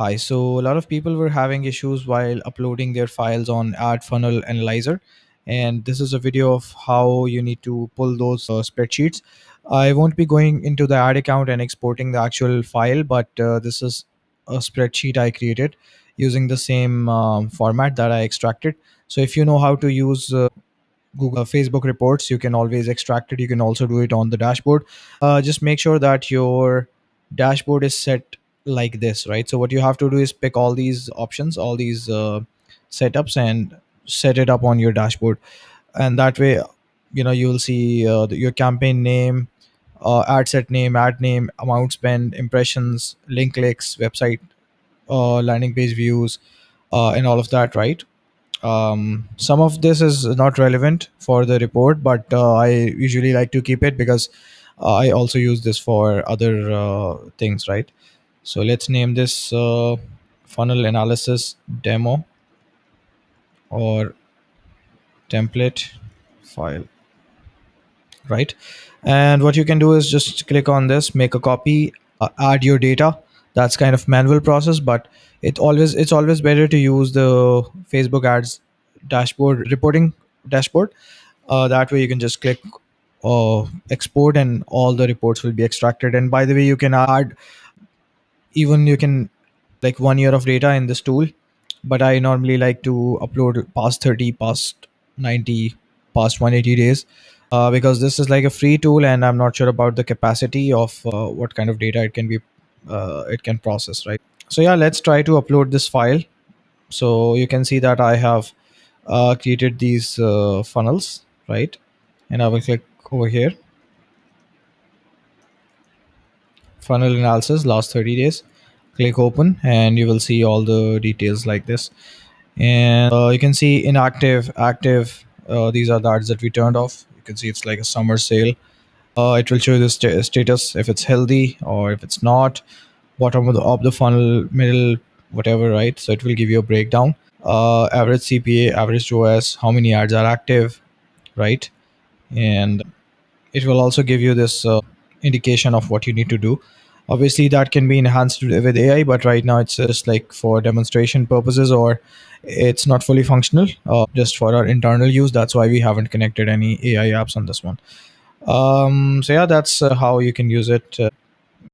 Hi. So a lot of people were having issues while uploading their files on Ad Funnel Analyzer, and this is a video of how you need to pull those spreadsheets. I won't be going into the ad account and exporting the actual file, but this is a spreadsheet I created using the same format that I extracted. So if you know how to use Google Facebook reports, you can always extract it. You can also do it on the dashboard. Just make sure that your dashboard is set like this, right? So what you have to do is pick all these options, all these setups, and set it up on your dashboard. And that way, you'll see your campaign name, ad set name, ad name, amount spent, impressions, link clicks, website, landing page views, and all of that, right? Some of this is not relevant for the report, but I usually like to keep it because I also use this for other things, right? So let's name this funnel analysis demo or template file, right? And what you can do is just click on this, make a copy, add your data. That's kind of manual process, but it's always better to use the Facebook ads dashboard reporting dashboard. That way you can just click export and all the reports will be extracted. And by the way, you can add, even you can, like, 1 year of data in this tool, but I normally like to upload past 30, past 90, past 180 days, because this is like a free tool and I'm not sure about the capacity of what kind of data it can process, right? So yeah, let's try to upload this file. So you can see that I have created these funnels, right? And I will click over here, funnel analysis last 30 days, click open, and you will see all the details like this. And you can see inactive, active, these are the ads that we turned off. You can see it's like a summer sale. It will show you the status, if it's healthy or if it's not, bottom of the funnel, middle, whatever, right? So it will give you a breakdown, average CPA, average OS, how many ads are active, right? And it will also give you this indication of what you need to do. Obviously that can be enhanced with AI, but right now it's just like for demonstration purposes, or it's not fully functional, just for our internal use. That's why we haven't connected any AI apps on this one. So yeah, that's how you can use it